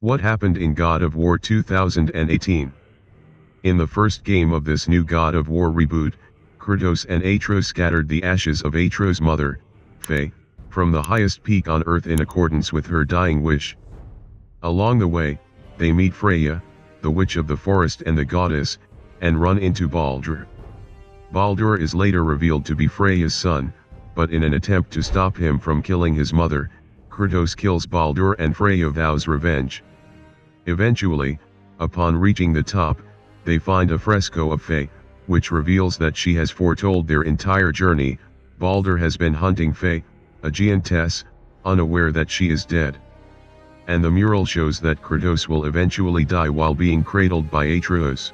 What happened in God of War 2018? In the first game of this new God of War reboot, Kratos and Atreus scattered the ashes of Atreus' mother, Faye, from the highest peak on Earth in accordance with her dying wish. Along the way, they meet Freya, the witch of the forest and the goddess, and run into Baldur. Baldur is later revealed to be Freya's son, but in an attempt to stop him from killing his mother, Kratos kills Baldur and Freya vows revenge. Eventually, upon reaching the top, they find a fresco of Faye, which reveals that she has foretold their entire journey. Baldur has been hunting Faye, a giantess, unaware that she is dead. And the mural shows that Kratos will eventually die while being cradled by Atreus.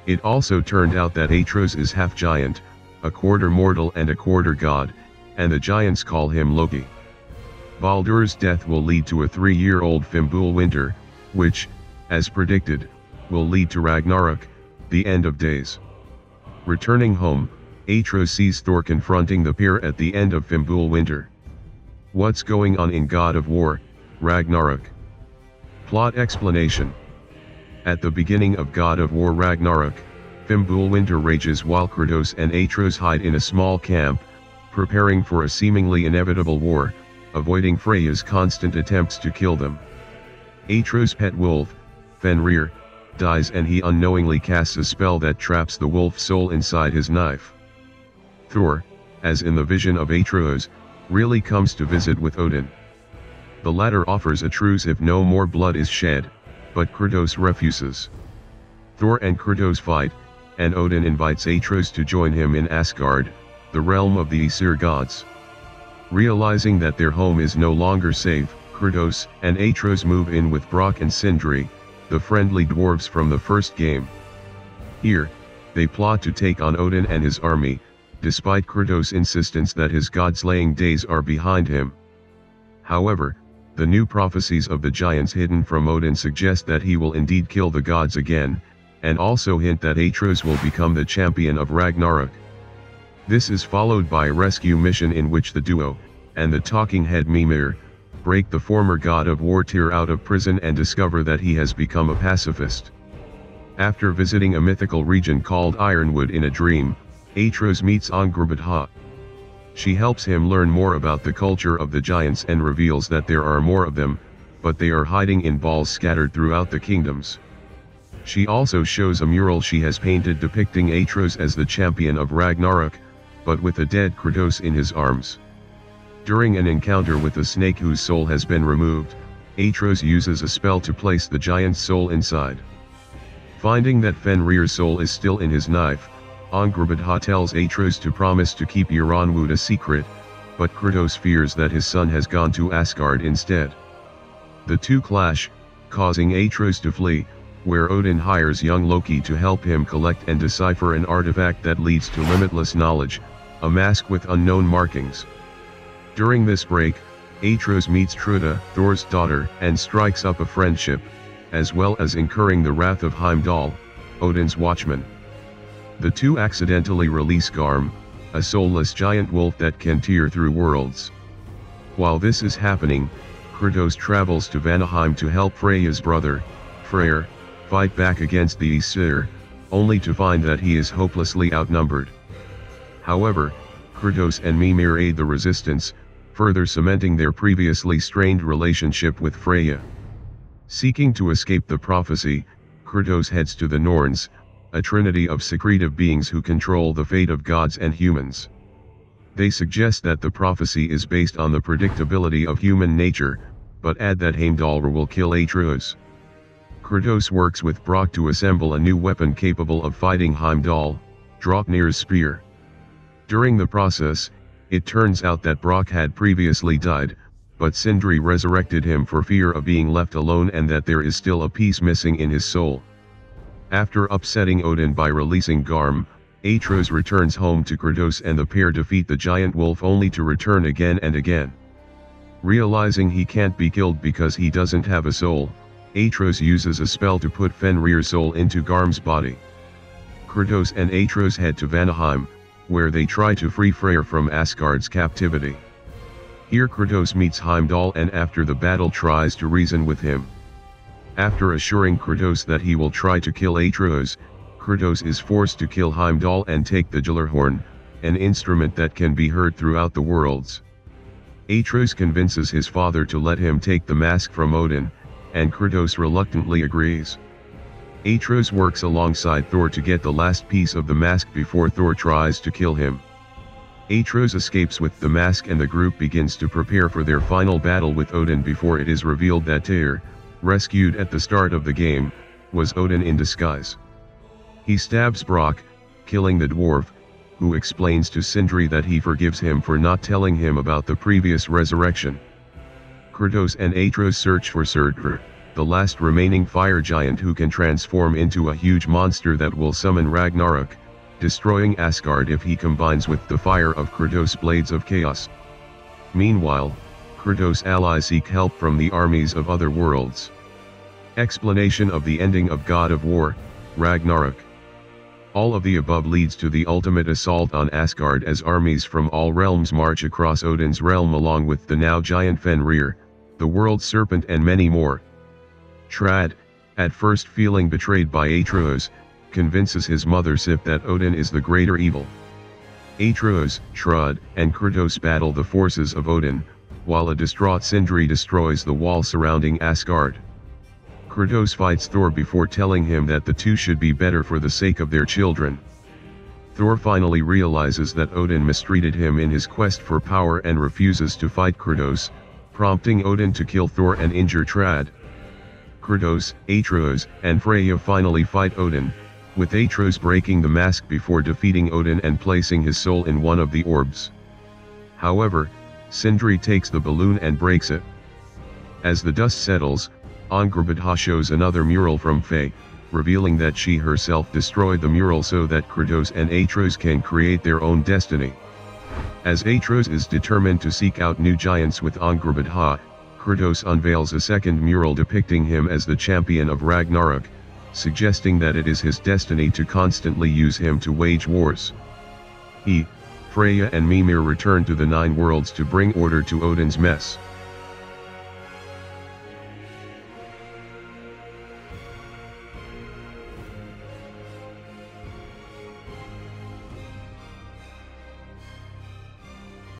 It also turned out that Atreus is half giant, a quarter mortal and a quarter god, and the giants call him Loki. Baldur's death will lead to a 3-year-old Fimbulwinter, which, as predicted, will lead to Ragnarok, the end of days. Returning home, Atreus sees Thor confronting the pair at the end of Fimbulwinter. What's going on in God of War Ragnarok? Plot explanation. At the beginning of God of War Ragnarok, Fimbulwinter rages while Kratos and Atreus hide in a small camp, preparing for a seemingly inevitable war, avoiding Freya's constant attempts to kill them. Atreus' pet wolf, Fenrir, dies and he unknowingly casts a spell that traps the wolf soul inside his knife. Thor, as in the vision of Atreus, really comes to visit with Odin. The latter offers a truce if no more blood is shed, but Kratos refuses. Thor and Kratos fight, and Odin invites Atreus to join him in Asgard, the realm of the Aesir gods. Realizing that their home is no longer safe, Kratos and Atreus move in with Brock and Sindri, the friendly dwarves from the first game. Here, they plot to take on Odin and his army, despite Kratos' insistence that his god-slaying days are behind him. However, the new prophecies of the giants hidden from Odin suggest that he will indeed kill the gods again, and also hint that Atreus will become the champion of Ragnarok. This is followed by a rescue mission in which the duo, and the talking head Mimir, break the former god of war Tyr out of prison and discover that he has become a pacifist. After visiting a mythical region called Ironwood in a dream, Atreus meets Angrboda. She helps him learn more about the culture of the giants and reveals that there are more of them, but they are hiding in balls scattered throughout the kingdoms. She also shows a mural she has painted depicting Atreus as the champion of Ragnarok, but with a dead Kratos in his arms. During an encounter with a snake whose soul has been removed, Atreus uses a spell to place the giant's soul inside. Finding that Fenrir's soul is still in his knife, Angrboda tells Atreus to promise to keep Ironwood a secret, but Kratos fears that his son has gone to Asgard instead. The two clash, causing Atreus to flee, where Odin hires young Loki to help him collect and decipher an artifact that leads to limitless knowledge, a mask with unknown markings. During this break, Atreus meets Truda, Thor's daughter, and strikes up a friendship, as well as incurring the wrath of Heimdall, Odin's watchman. The two accidentally release Garm, a soulless giant wolf that can tear through worlds. While this is happening, Kratos travels to Vanaheim to help Freya's brother, Freyr, fight back against the Aesir, only to find that he is hopelessly outnumbered. However, Kratos and Mimir aid the resistance, further cementing their previously strained relationship with Freya. Seeking to escape the prophecy, Kratos heads to the Norns, a trinity of secretive beings who control the fate of gods and humans. They suggest that the prophecy is based on the predictability of human nature, but add that Heimdall will kill Atreus. Kratos works with Brock to assemble a new weapon capable of fighting Heimdall, Draupnir's spear. During the process, it turns out that Brock had previously died, but Sindri resurrected him for fear of being left alone and that there is still a piece missing in his soul. After upsetting Odin by releasing Garm, Atreus returns home to Kratos and the pair defeat the giant wolf only to return again and again. Realizing he can't be killed because he doesn't have a soul, Atreus uses a spell to put Fenrir's soul into Garm's body. Kratos and Atreus head to Vanaheim, where they try to free Freyr from Asgard's captivity. Here Kratos meets Heimdall and after the battle tries to reason with him. After assuring Kratos that he will try to kill Atreus, Kratos is forced to kill Heimdall and take the Gjallarhorn, an instrument that can be heard throughout the worlds. Atreus convinces his father to let him take the mask from Odin, and Kratos reluctantly agrees. Atreus works alongside Thor to get the last piece of the mask before Thor tries to kill him. Atreus escapes with the mask and the group begins to prepare for their final battle with Odin before it is revealed that Tyr, rescued at the start of the game, was Odin in disguise. He stabs Brock, killing the dwarf, who explains to Sindri that he forgives him for not telling him about the previous resurrection. Kratos and Atreus search for Surtur, the last remaining fire giant who can transform into a huge monster that will summon Ragnarok, destroying Asgard if he combines with the fire of Kratos' blades of chaos. Meanwhile, Kratos' allies seek help from the armies of other worlds. Explanation of the ending of God of War, Ragnarok. All of the above leads to the ultimate assault on Asgard as armies from all realms march across Odin's realm along with the now giant Fenrir, the world serpent and many more. Trad, at first feeling betrayed by Atreus, convinces his mother Sif that Odin is the greater evil. Atreus, Trud, and Kratos battle the forces of Odin, while a distraught Sindri destroys the wall surrounding Asgard. Kratos fights Thor before telling him that the two should be better for the sake of their children. Thor finally realizes that Odin mistreated him in his quest for power and refuses to fight Kratos, prompting Odin to kill Thor and injure Trad. Kratos, Atreus, and Freya finally fight Odin, with Atreus breaking the mask before defeating Odin and placing his soul in one of the orbs. However, Sindri takes the balloon and breaks it. As the dust settles, Angrboda shows another mural from Faye, revealing that she herself destroyed the mural so that Kratos and Atreus can create their own destiny. As Atreus is determined to seek out new giants with Angrboda, Kratos unveils a second mural depicting him as the champion of Ragnarok, suggesting that it is his destiny to constantly use him to wage wars. He, Freya and Mimir return to the Nine Worlds to bring order to Odin's mess.